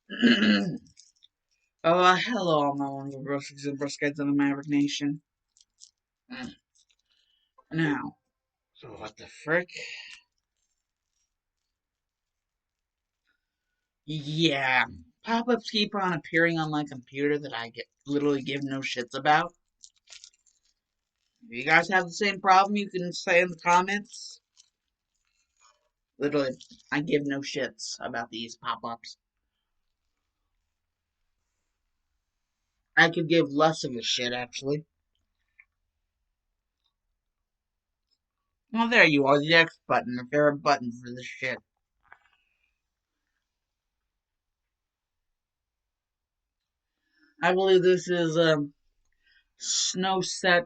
Hello, all my wonderful broskies and broskites of the Maverick Nation. Now, so what the frick? Yeah, pop-ups keep on appearing on my computer that I literally give no shits about. If you guys have the same problem, you can say in the comments. Literally, I give no shits about these pop-ups. I could give less of a shit, actually. Well, there you are, the X button, the favorite button for this shit. I believe this is, SNOWSET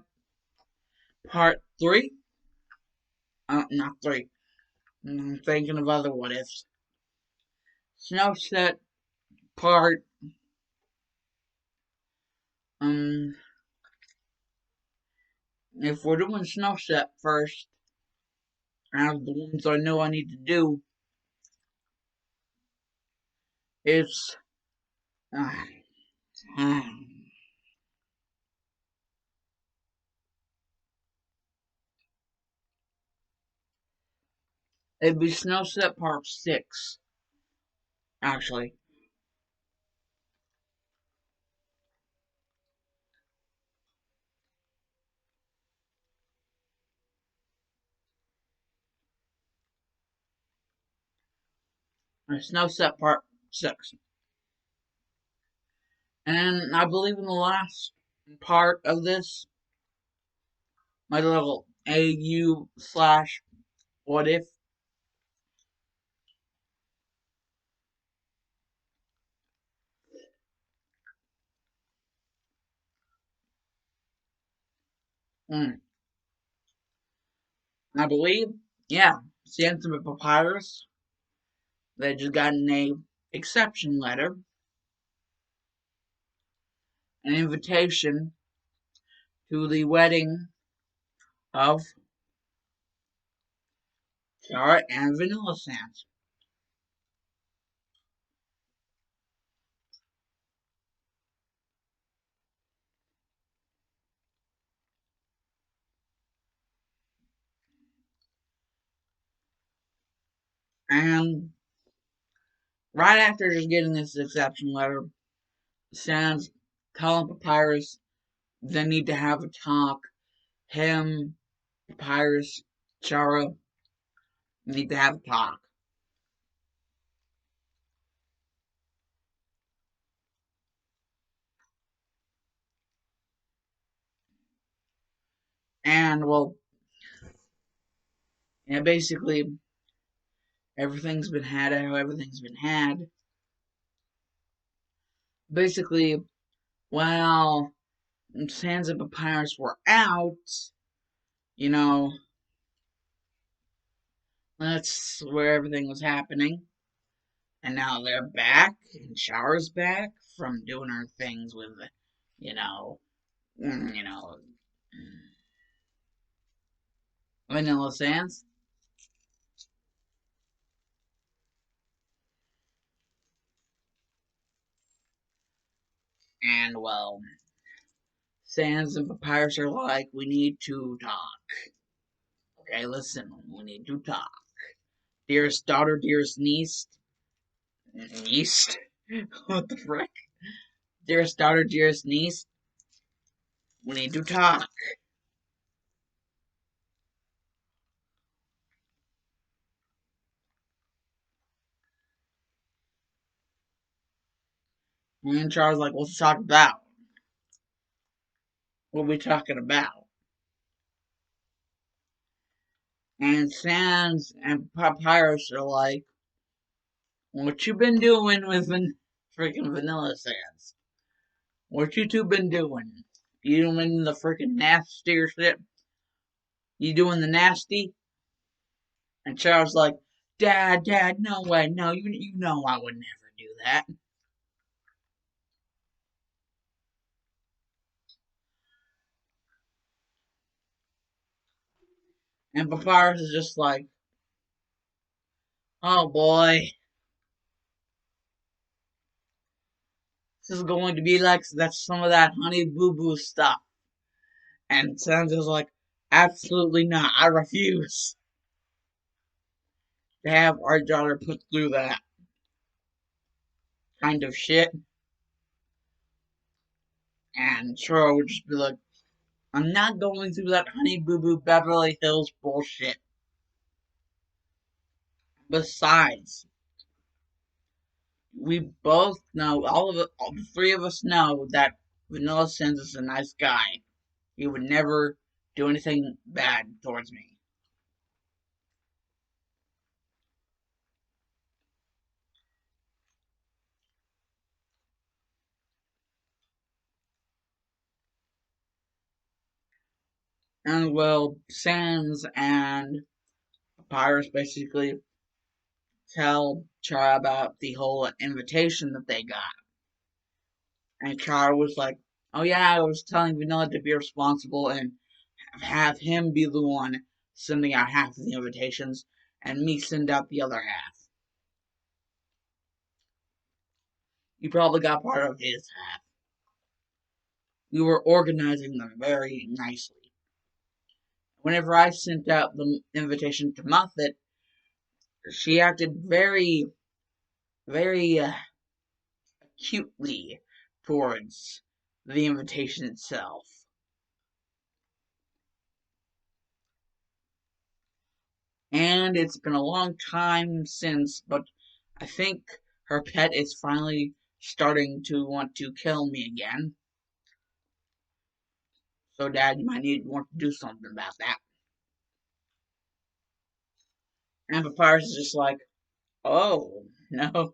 Part 3. Not 3. I'm thinking of other what ifs. SNOWSET Part, um, if we're doing SNOWSET first, out of the ones I know I need to do, it's, uh, uh, it'd be SNOWSET Part 6, actually. SNOWSET Part 6. And I believe in the last part of this, my little AU slash what if, I believe, yeah, Sansom and Papyrus, they just got a exception letter, an invitation to the wedding of Chara and Vanilla Sands. And right after just getting this exception letter, Sands telling Papyrus they need to have a talk. Him, Papyrus, Chara need to have a talk. And well, yeah, basically everything's been had how everything's been had. Basically, while Sands and Papyrus were out, you know, that's where everything was happening. And now they're back, and Chara's back from doing her things with, you know, you know, Vanilla Sands. And well, Sands and Papyrus are like, we need to talk. Okay, listen, we need to talk. Dearest daughter, dearest niece, niece? What the frick? Dearest daughter, dearest niece, we need to talk. And Charles like, what's talk about? What are we talking about? And Sands and Papyrus are like, what you been doing with freaking Vanilla Sands? What you two been doing? You doing the freaking nastier shit? You doing the nasty? And Charles like, Dad, no way, no, you know I would never do that. And Papyrus is just like, oh boy. this is going to be like that's some of that honey boo boo stuff. And Sansa's like, absolutely not. I refuse to have our daughter put through that kind of shit. And Choro would just be like, I'm not going through that honey boo boo Beverly Hills bullshit. Besides, we both know, all the three of us know that Vanilla Sins is a nice guy. He would never do anything bad towards me. And well, Sans and Papyrus basically tell Chara about the whole invitation that they got. And Chara was like, oh yeah, I was telling Vanilla to be responsible and have him be the one sending out half of the invitations and me send out the other half. You probably got part of his half. We were organizing them very nicely. Whenever I sent out the invitation to Muffet, she acted very acutely towards the invitation itself. And it's been a long time since, but I think her pet is finally starting to want to kill me again. So, Dad, you might need want to do something about that. And Papyrus is just like, oh, no.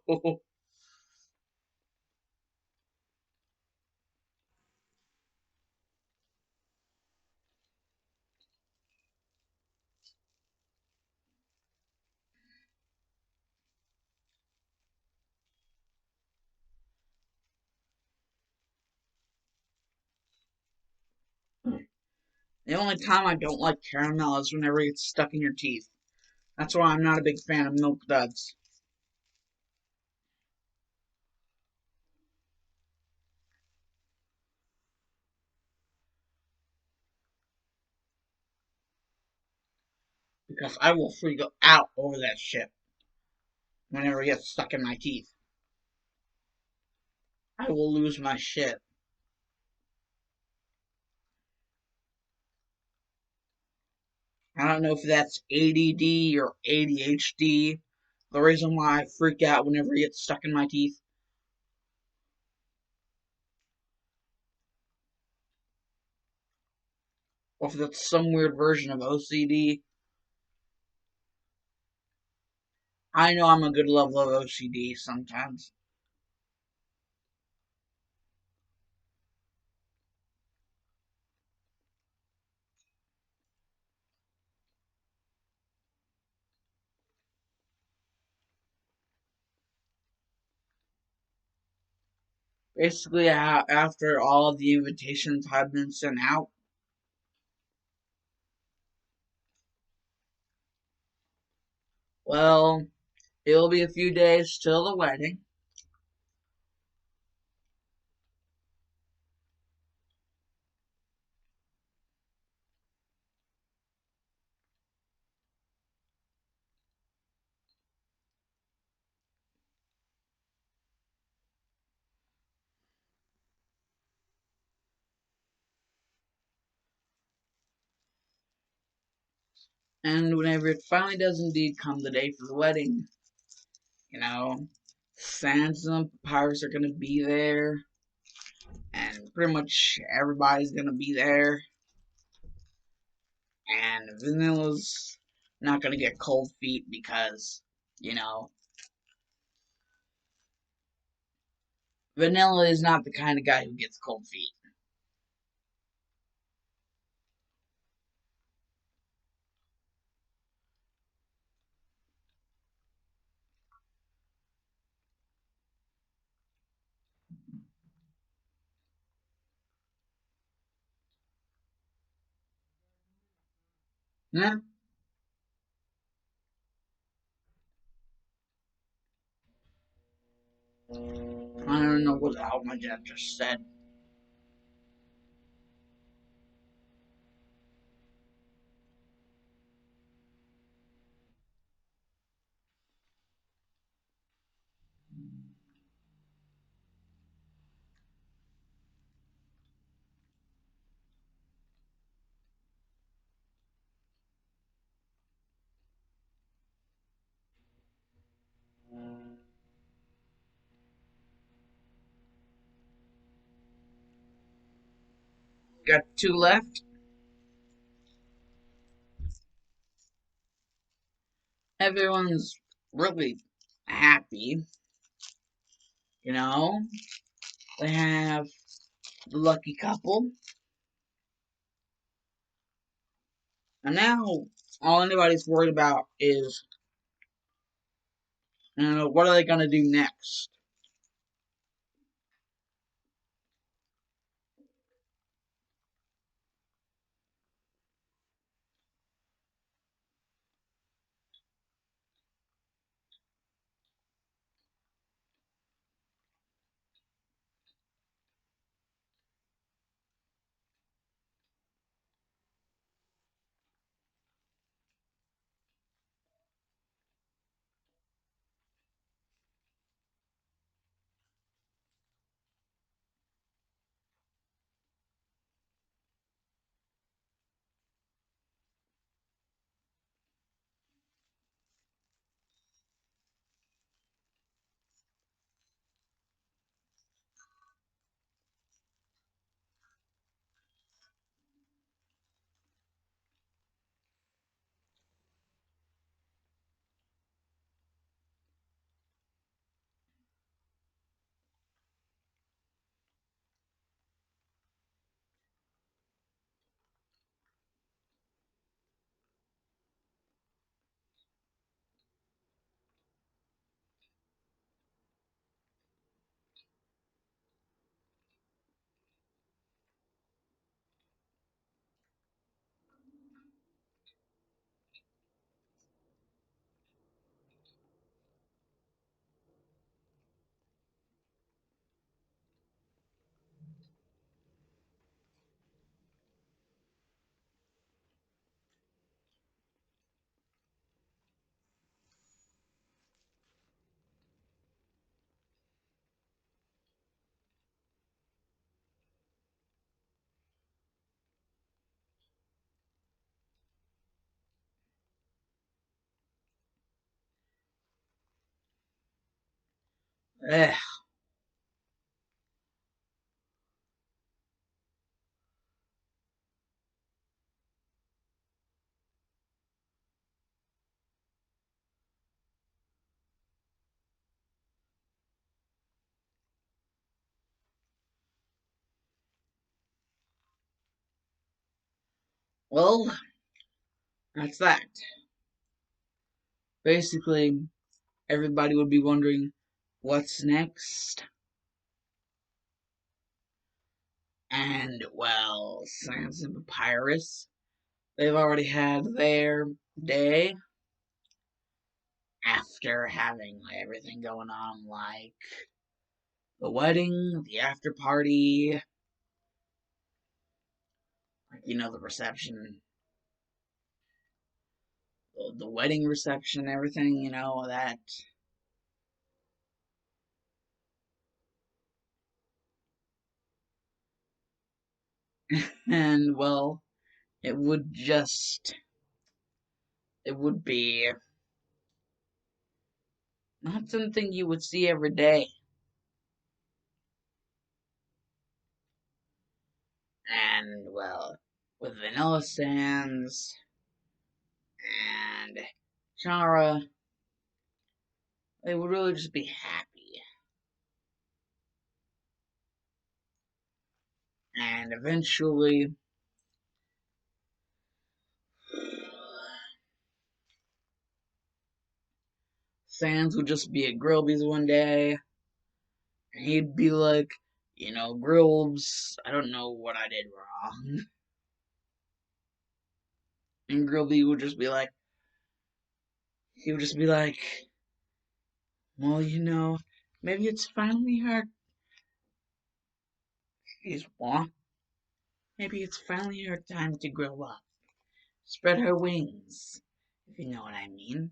The only time I don't like caramel is whenever it gets stuck in your teeth. That's why I'm not a big fan of Milk Duds. Because I will freak out over that shit whenever it gets stuck in my teeth. I will lose my shit. I don't know if that's ADD or ADHD. The reason why I freak out whenever it gets stuck in my teeth. Or if that's some weird version of OCD. I know I'm a good level of OCD sometimes. Basically, after all of the invitations have been sent out, well, it'll be a few days till the wedding. And whenever it finally does indeed come the day for the wedding, you know, Sans and Papyrus are gonna be there, and pretty much everybody's gonna be there, and Vanilla's not gonna get cold feet because, you know, Vanilla is not the kind of guy who gets cold feet. Yeah, I don't know what how much I just said. Got two left. Everyone's really happy, you know. They have the lucky couple, and now all anybody's worried about is, what are they gonna do next? Eh, well, that's that. Basically, everybody would be wondering what's next. And, well, Sans and Papyrus, they've already had their day after having everything going on, like the wedding, the after party, the reception, the wedding reception, everything, that. And, well, it would just, it would be not something you would see every day. And, well, with Vanilla Sands and Shara, they would really just be happy. And eventually, Sans would just be at Grillby's one day, and he'd be like, Grillbs, I don't know what I did wrong. And Grillby would just be like, he would just be like, well, maybe it's finally She's what? Maybe it's finally her time to grow up. Spread her wings, if you know what I mean.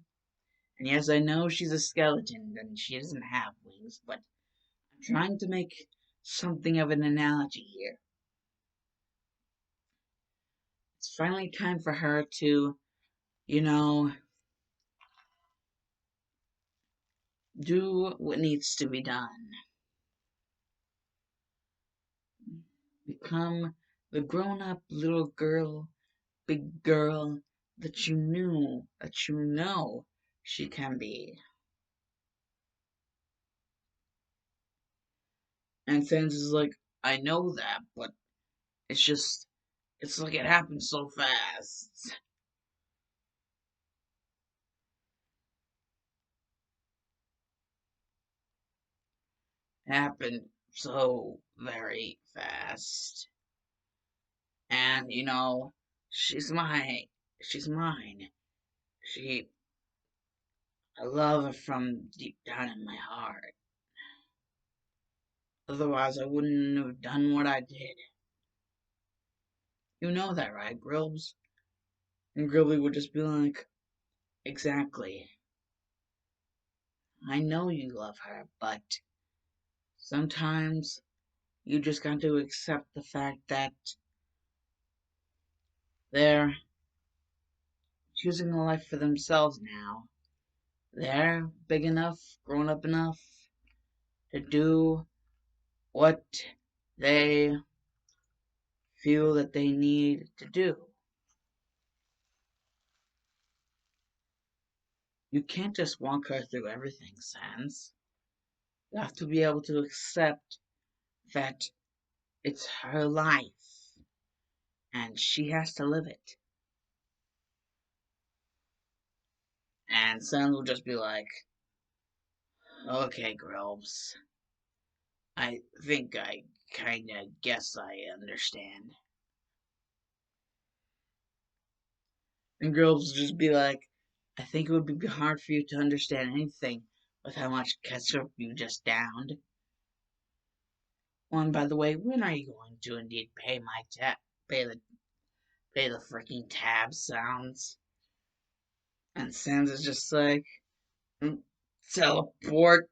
And yes, I know she's a skeleton and she doesn't have wings, but I'm trying to make something of an analogy here. It's finally time for her to, you know, do what needs to be done. Become the grown up little girl, big girl that you know she can be. And Sans is like, I know that, but it's just, it's like it happened so fast. It happened so very fast. And, she's my, she's mine. She, I love her from deep down in my heart. Otherwise, I wouldn't have done what I did. You know that, right, Grobes? And Gribbley would just be like, exactly. I know you love her, but sometimes you just got to accept the fact that they're choosing a life for themselves now. They're big enough, grown up enough to do what they feel that they need to do. You can't just walk her through everything, Sans. You have to be able to accept that it's her life and she has to live it. And Sans will just be like, okay, Grobes, I think I kinda guess I understand. And Grobes will just be like, I think it would be hard for you to understand anything with how much ketchup you just downed. Oh, and by the way, when are you going to indeed pay my pay the freaking tab sounds? And Sans is just like, "Mm, teleport,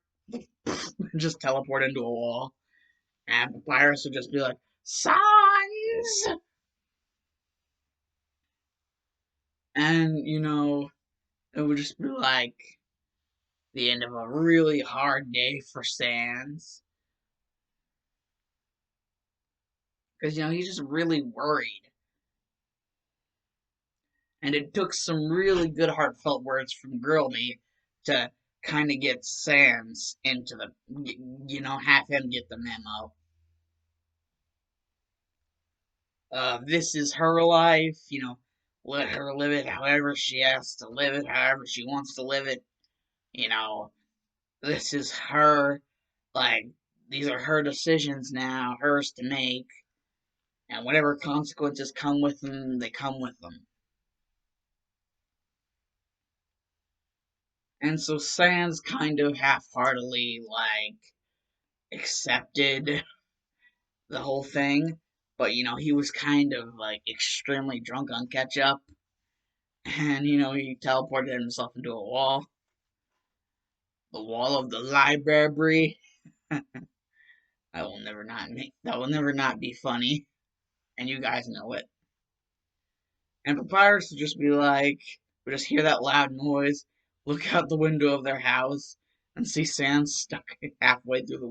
just teleport into a wall. And Papyrus would just be like, Sans! And, it would just be like the end of a really hard day for Sans. Because, he's just really worried. And it took some really good heartfelt words from Girlby to kind of get Sans into have him get the memo. This is her life, let her live it however she has to live it, however she wants to live it, you know, this is her, like, these are her decisions now, hers to make, and whatever consequences come with them, they come with them. And so Sans kind of half-heartedly, like, accepted the whole thing, but, he was kind of, like, extremely drunk on ketchup, and, he teleported himself into a wall. The wall of the library. That will never not be funny, and you guys know it. And Papyrus would just be like, would just hear that loud noise, look out the window of their house, and see Sans stuck halfway through the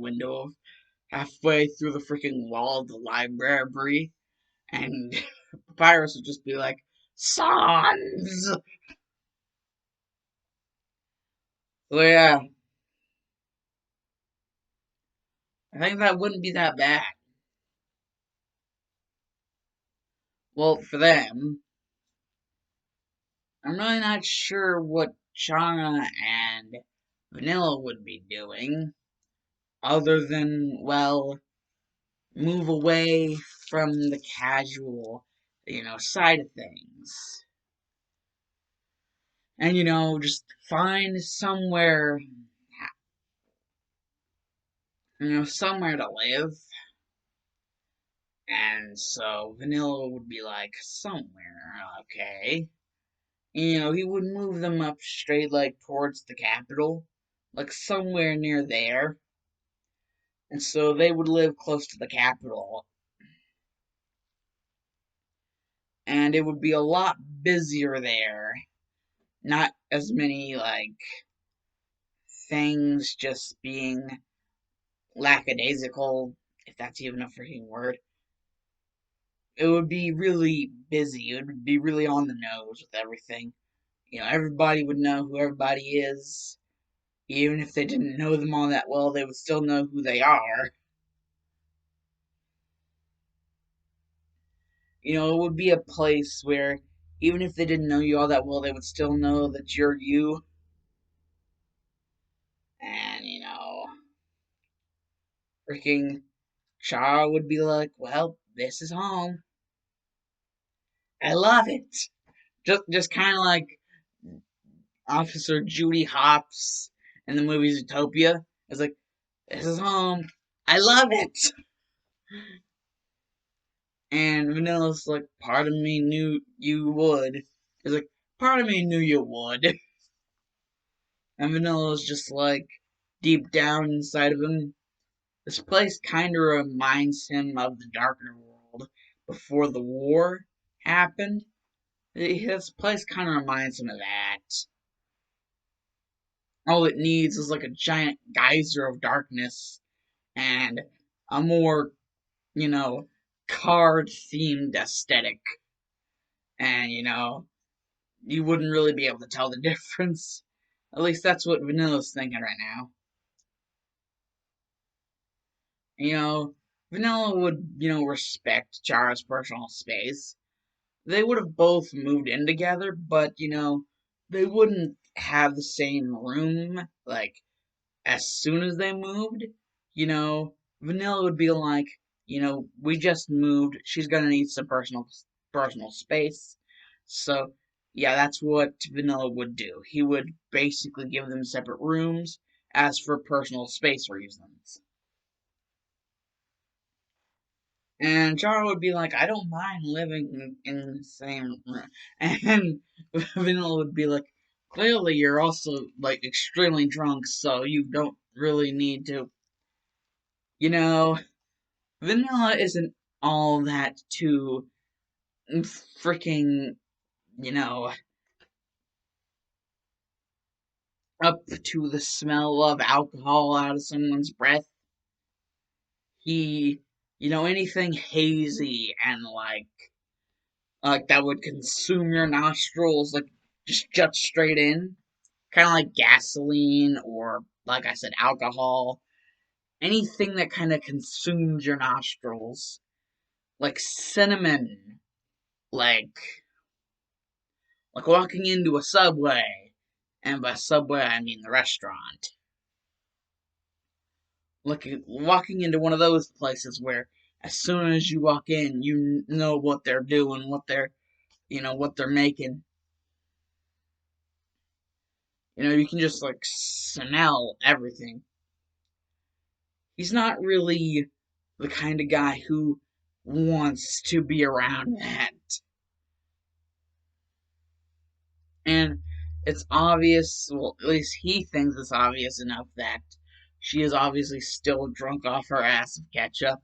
freaking wall of the library, and Papyrus would just be like, Sans! So yeah, I think that wouldn't be that bad. Well, for them, I'm really not sure what Chana and Vanilla would be doing, other than, well, move away from the casual, side of things. And, just find somewhere to live. And so Vanilla would be like, somewhere, okay. He would move them up straight, like, towards the capital, like, somewhere near there. And so they would live close to the capital. And it would be a lot busier there. Not as many, like, things just being lackadaisical, if that's even a freaking word. It would be really busy. It would be really on the nose with everything. Everybody would know who everybody is. Even if they didn't know them all that well, they would still know who they are. It would be a place where even if they didn't know you all that well, they would still know that you're you. And, freaking Chara would be like, well, this is home. I love it. Just kind of like Officer Judy Hopps in the movie Zootopia. It's like, this is home. I love it. And Vanilla's like, part of me knew you would. He's like, part of me knew you would. And Vanilla's just like, deep down inside of him, this place kind of reminds him of the darker world before the war happened. This place kind of reminds him of that. All it needs is like a giant geyser of darkness and a more, you know, card themed aesthetic. And, you wouldn't really be able to tell the difference. At least that's what Vanilla's thinking right now. You know, Vanilla would, respect Chara's personal space. They would have both moved in together, but, they wouldn't have the same room, like, as soon as they moved. You know, Vanilla would be like, we just moved. She's gonna need some personal space. So, yeah, that's what Vanilla would do. He would basically give them separate rooms as for personal space reasons. And Chara would be like, I don't mind living in the same room. And Vanilla would be like, clearly you're also, like, extremely drunk, so you don't really need to. You know, Vanilla isn't all that too freaking, you know, up to the smell of alcohol out of someone's breath. He, anything hazy and like that would consume your nostrils, like just jut straight in, kind of like gasoline or, like I said, alcohol. Anything that kind of consumes your nostrils, like cinnamon, like walking into a Subway, and by Subway I mean the restaurant. Like walking into one of those places where as soon as you walk in, you know what they're doing, what they're making. You can just like smell everything. He's not really the kind of guy who wants to be around that. And it's obvious, well, at least he thinks it's obvious enough that she is obviously still drunk off her ass of ketchup.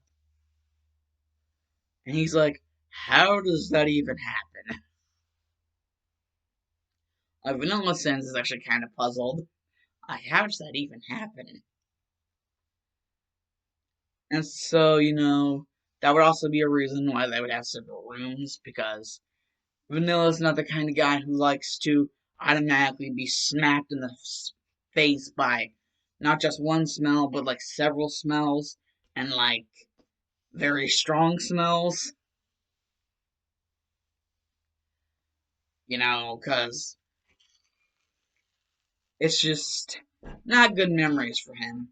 And he's like, how does that even happen? Vanilla Sense is actually kind of puzzled. How does that even happen? And so, that would also be a reason why they would have separate rooms, because Vanilla's not the kind of guy who likes to automatically be smacked in the face by not just one smell, but like several smells, and like very strong smells. Because it's just not good memories for him.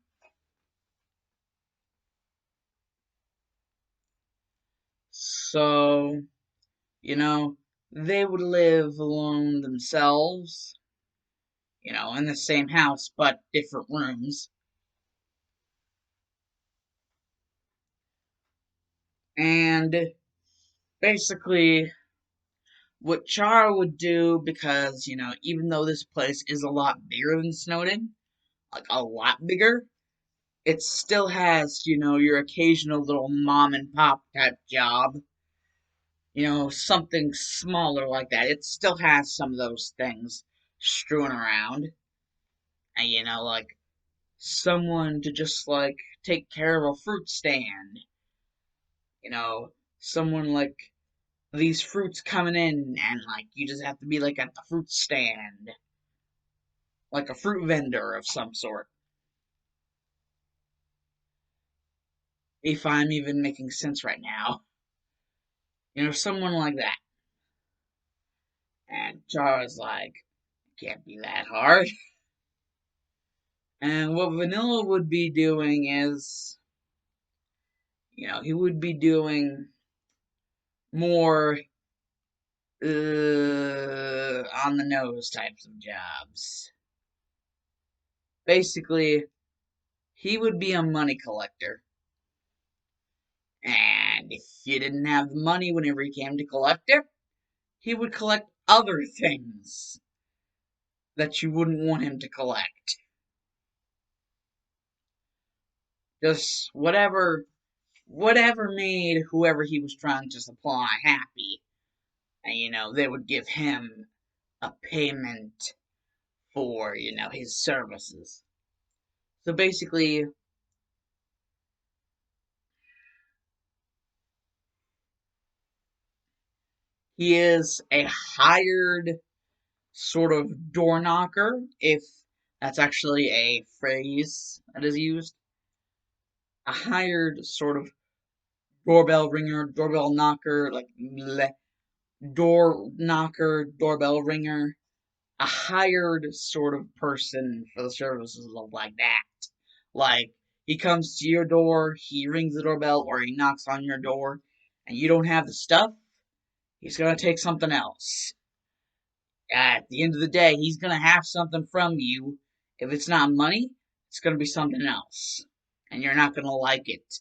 So, you know, they would live alone themselves, in the same house, but different rooms. And basically, what Char would do, because, even though this place is a lot bigger than Snowden, like a lot bigger, it still has, your occasional little mom and pop type job, something smaller like that. It still has some of those things strewn around. And, like someone to just like take care of a fruit stand, you know, someone like these fruits coming in and like you just have to be like at the fruit stand, like a fruit vendor of some sort. If I'm even making sense right now, someone like that. And Chara's like, can't be that hard. And what Vanilla would be doing is, he would be doing more on the nose types of jobs. Basically, he would be a money collector. And if you didn't have the money whenever he came to collect it, he would collect other things that you wouldn't want him to collect. Just whatever made whoever he was trying to supply happy. And they would give him a payment for, his services. So basically, he is a hired sort of door knocker, if that's actually a phrase that is used. A hired sort of doorbell ringer, doorbell knocker, like door knocker, doorbell ringer. A hired sort of person for the services like that. Like, he comes to your door, he rings the doorbell, or he knocks on your door, and you don't have the stuff, he's gonna take something else. At the end of the day, he's gonna have something from you. If it's not money, it's gonna be something else. And you're not gonna like it.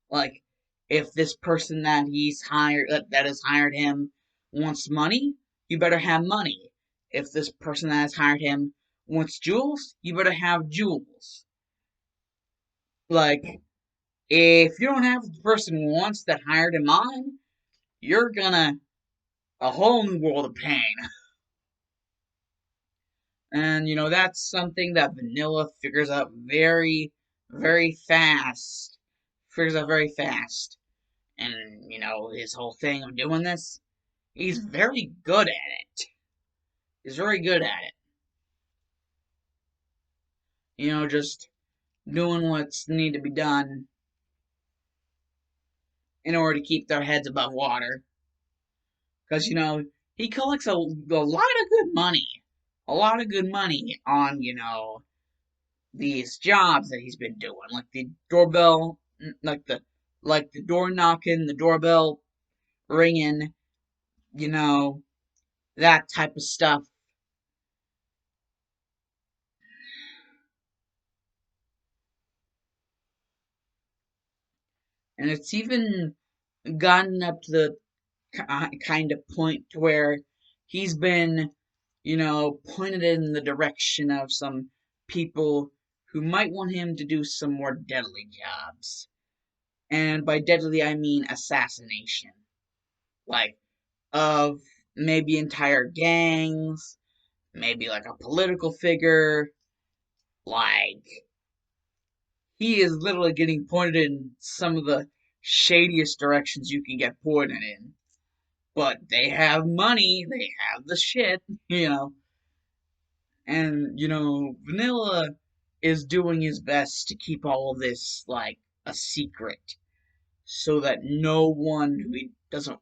Like, if this person that he's hired, that has hired him, wants money, you better have money. If this person that has hired him wants jewels, you better have jewels. Like, if you don't have what the person wants that hired him on, you're gonna a whole new world of pain. And that's something that Vanilla figures out very, very fast. Figures out very fast. And his whole thing of doing this, he's very good at it. He's very good at it. Just doing what's need to be done in order to keep their heads above water. Because, he collects a lot of good money. A lot of good money on, these jobs that he's been doing. Like the doorbell, like the door knocking, the doorbell ringing, you know, that type of stuff. And it's even gotten up to the kind of point to where he's been, pointed in the direction of some people who might want him to do some more deadly jobs. And by deadly, I mean assassination. Like, of maybe entire gangs, maybe like a political figure. Like, he is literally getting pointed in some of the shadiest directions you can get pointed in. But they have money, they have the shit, And, Vanilla is doing his best to keep all of this, like, a secret. So that no one who he doesn't,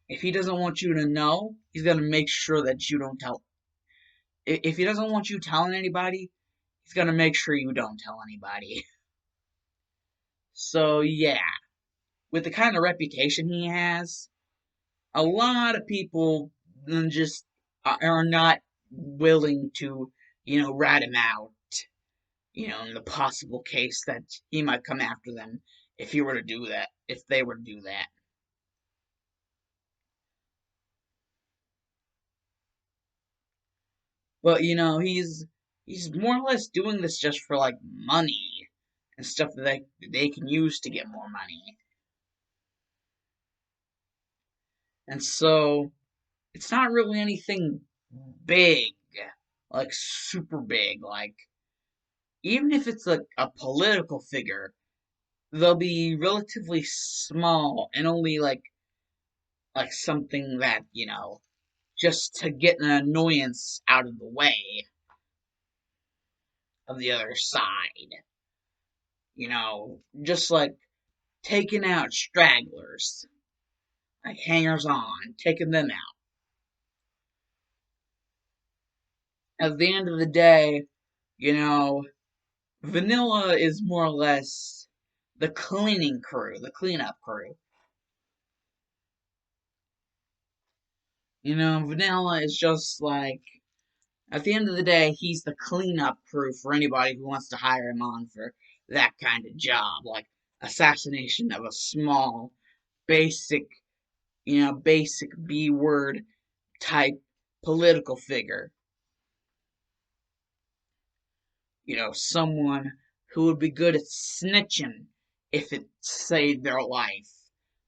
if he doesn't want you to know, he's gonna make sure that you don't tell. If he doesn't want you telling anybody, he's gonna make sure you don't tell anybody. So, yeah, with the kind of reputation he has, a lot of people just are not willing to, rat him out, in the possible case that he might come after them if he were to do that, if they were to do that. But he's more or less doing this just for like money and stuff that they can use to get more money. And so it's not really anything big, like super big. Like even if it's like a political figure, they'll be relatively small and only like something that just to get an annoyance out of the way of the other side. Just like taking out stragglers, like hangers on, taking them out. At the end of the day, you know, Vanilla is more or less the cleaning crew, the cleanup crew. Vanilla is just like, at the end of the day, he's the cleanup crew for anybody who wants to hire him on for that kind of job, like assassination of a small, basic, basic B word type political figure. Someone who would be good at snitching if it saved their life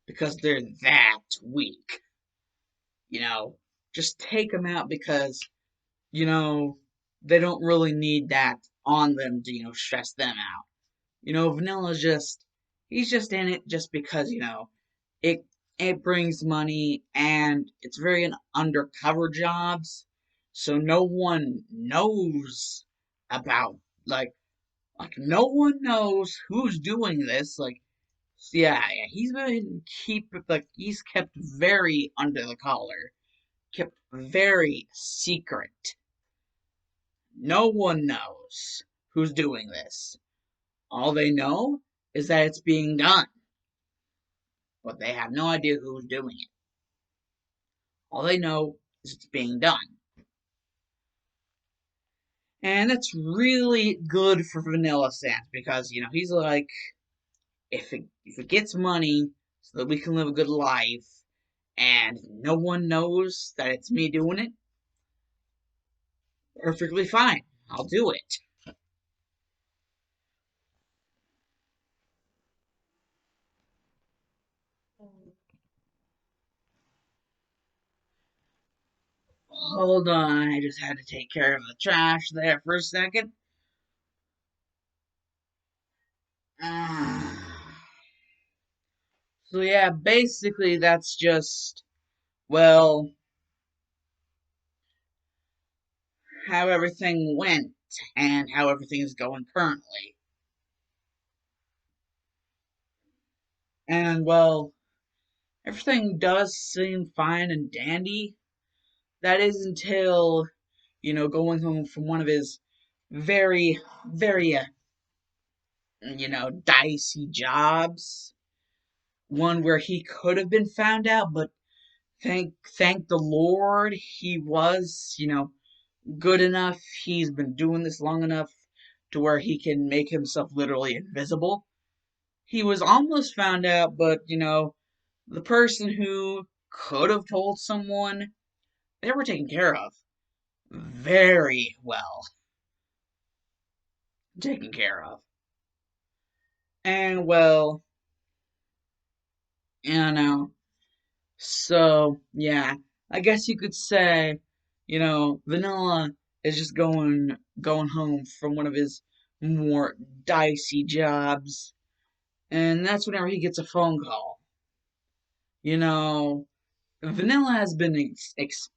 because they're that weak. You know, just take them out because, you know, they don't really need that on them to, stress them out. Vanilla's he's just in it just because, it it brings money and it's very an undercover jobs. So no one knows about like no one knows who's doing this. Yeah, he's been he's kept very under the collar, kept very secret. No one knows who's doing this. All they know is that it's being done, but they have no idea who's doing it. All they know is it's being done. And that's really good for Vanilla Sans because, he's like, if it gets money so that we can live a good life and no one knows that it's me doing it, perfectly fine. I'll do it. Hold on, I just had to take care of the trash there for a second. So yeah, basically that's just, well, how everything went and how everything is going currently. And well, everything does seem fine and dandy. That is until, going home from one of his very, very, dicey jobs. One where he could have been found out, but thank the Lord he was, good enough. He's been doing this long enough to where he can make himself literally invisible. He was almost found out, but the person who could have told someone, they were taken care of very well, taken care of. And well, you know, so yeah, I guess you could say, Vanilla is just going home from one of his more dicey jobs, and that's whenever he gets a phone call. You know, Vanilla has been expecting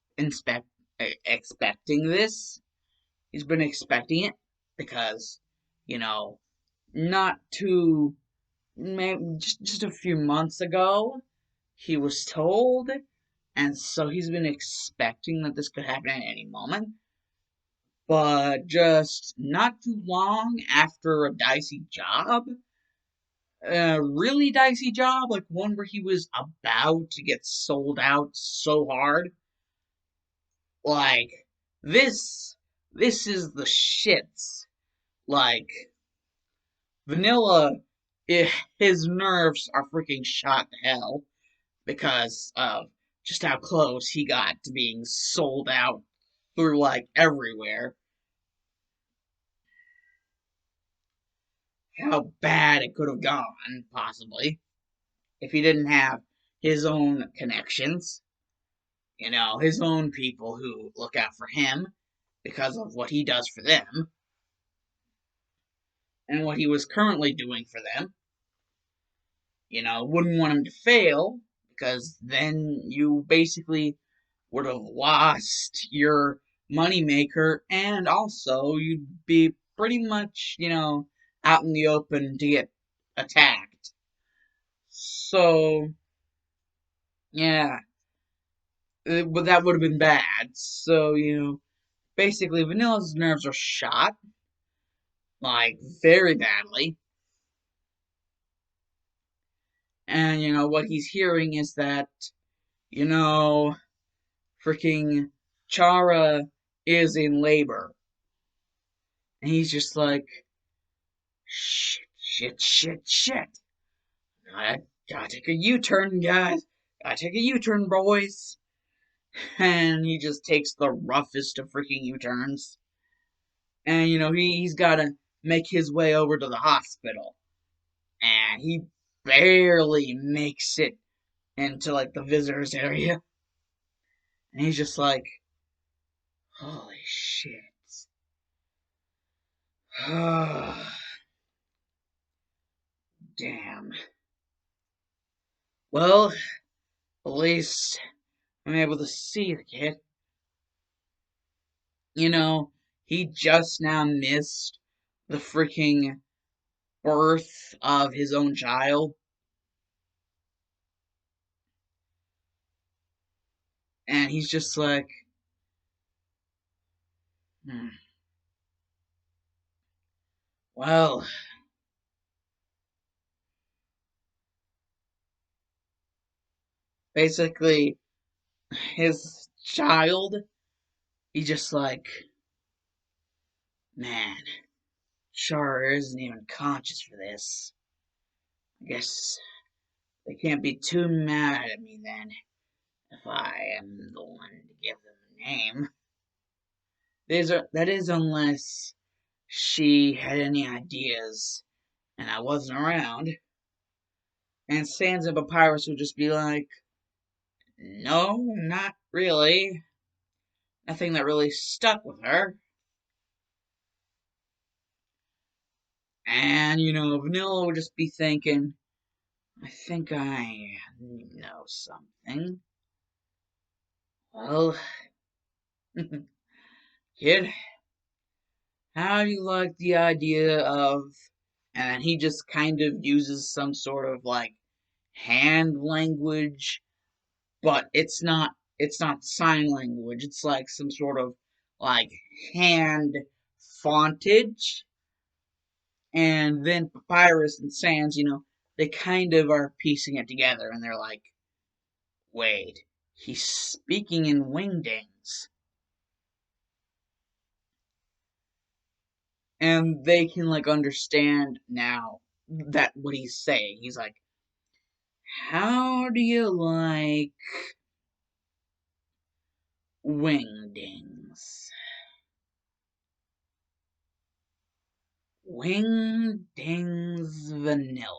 this. He's been expecting it because, you know, not too maybe just a few months ago, he was told, and so he's been expecting that this could happen at any moment. But just not too long after a dicey job, a really dicey job, like one where he was about to get sold out so hard, like this is the shits. Like Vanilla his nerves are freaking shot to hell because of just how close he got to being sold out through like everywhere. How bad it could have gone, possibly, if he didn't have his own connections, his own people who look out for him because of what he does for them and what he was currently doing for them. Wouldn't want him to fail because then you basically would have lost your moneymaker and also you'd be pretty much, out in the open to get attacked. So, yeah, but that would have been bad. So, basically, Vanilla's nerves are shot, like, very badly. And, what he's hearing is that, you know, freaking Chara is in labor. And he's just like, shit, shit, shit, shit. Gotta take a U-turn, guys. Gotta take a U-turn, boys. And he just takes the roughest of freaking U-turns. And, he's gotta make his way over to the hospital. And he barely makes it into, like, the visitors area. And he's just like, holy shit. Damn. Well, at least I'm able to see the kid. He just now missed the freaking birth of his own child. And he's just like, hmm. Well, basically, his child, he's just like, man, Char isn't even conscious for this. I guess they can't be too mad at me then, if I am the one to give them a name. That is unless she had any ideas and I wasn't around. And Sans and Papyrus would just be like, no, not really. Nothing that really stuck with her. And, Vanilla would just be thinking, I think I know something. Well, kid, how do you like the idea of. And he just kind of uses some sort of like hand language, but it's not sign language. It's like some sort of like hand fontage. And then Papyrus and Sans, they kind of are piecing it together and they're like, wait, he's speaking in wingdings. And they can like understand now that what he's saying. He's like, how do you like wingdings? Wingdings vanilla.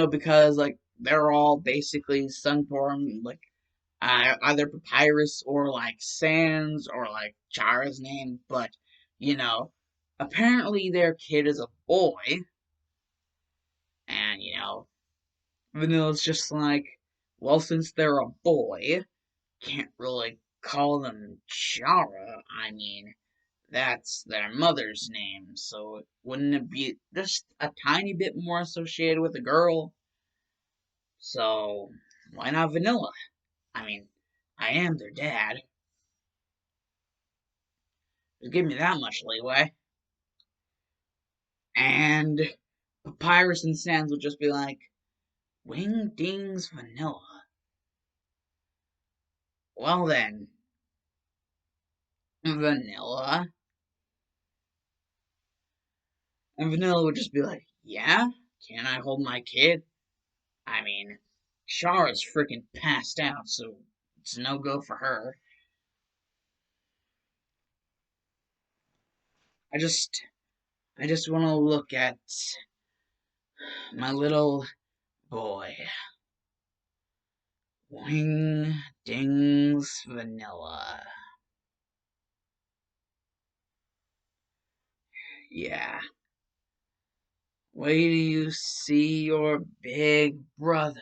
Because like they're all basically Sunform, like either Papyrus or like Sans or like Chara's name, but you know, apparently their kid is a boy, and Vanilla's just like, well, since they're a boy, can't really call them Chara. I mean, that's their mother's name, so wouldn't it be just a tiny bit more associated with a girl? So, why not Vanilla? I mean, I am their dad. Just give me that much leeway. And Papyrus and Sans would just be like, Wingdings Vanilla. Well then, Vanilla, And Vanilla would just be like, yeah? Can I hold my kid? I mean, Shara's freaking passed out, so it's no go for her. I just I just want to look at my little boy. Wing Dings Vanilla. Yeah. Wait till you see your big brother.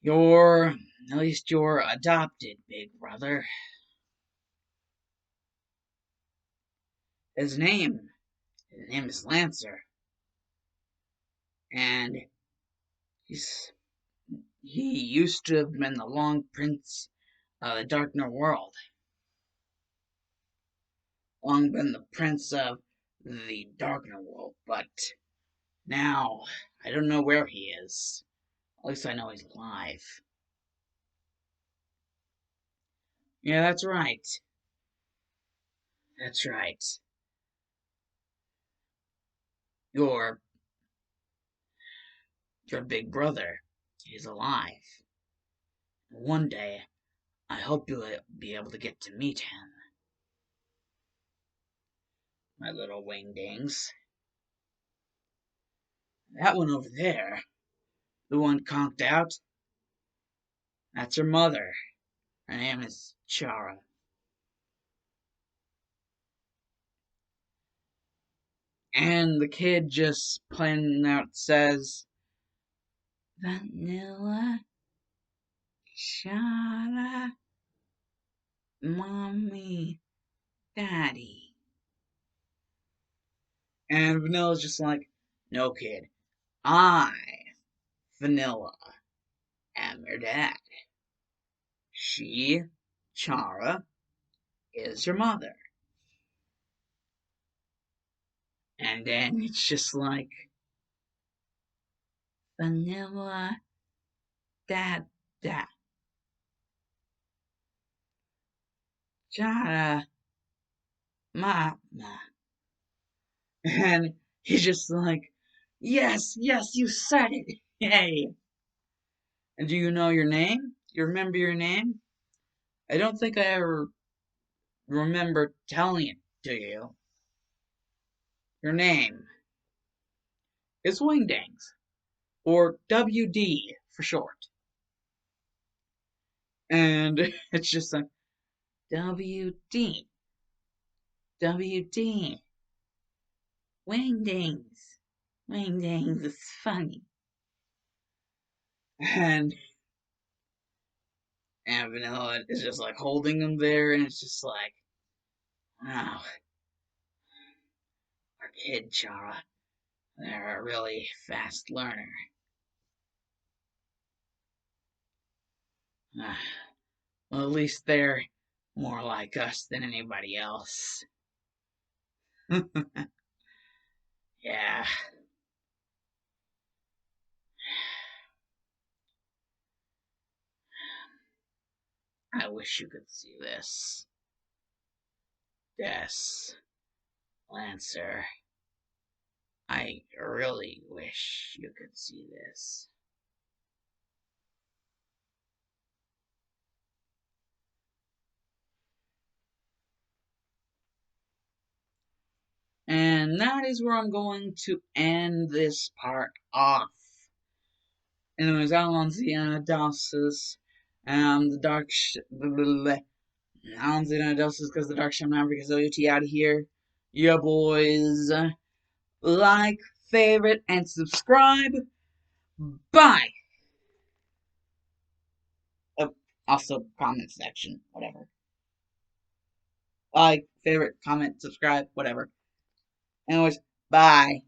At least your adopted big brother. His name, his name is Lancer. And he's he used to have been the Long Prince of the Darkner World. Long been the Prince of the Darkner World, but now I don't know where he is. At least I know he's alive. Yeah, that's right. That's right. Your your big brother is alive. One day, I hope you'll be able to get to meet him, my little wingdings. That one over there, the one conked out, that's her mother. Her name is Chara. And the kid just plain out says, Vanilla, Chara, Mommy, Daddy. And Vanilla's just like, no kid, I, Vanilla, am your dad. She, Chara, is your mother. And then it's just like, Vanilla, Dad, Dad, Chara, Mama. And he's just like, yes, yes, you said it. Yay. And do you know your name? You remember your name? I don't think I ever remember telling it to you. Your name is Wingdings, or WD for short. And it's just like, WD, WD, Wingdings, Wingdings, it's funny. And and Vanilla is just like holding him there, and it's just like, wow, our kid Chara, they're a really fast learner. Well, at least they're more like us than anybody else. Yeah, I wish you could see this. Yes, Lancer, I really wish you could see this. And that is where I'm going to end this part off. Anyways, Alonziana Dosses, the Dark Alonziana Dosses because the Dark Shaman because OUT out of here. Yeah, boys. Like, favorite, and subscribe. Bye! Oh, also, comment section, whatever. Like, favorite, comment, subscribe, whatever. Anyways, bye.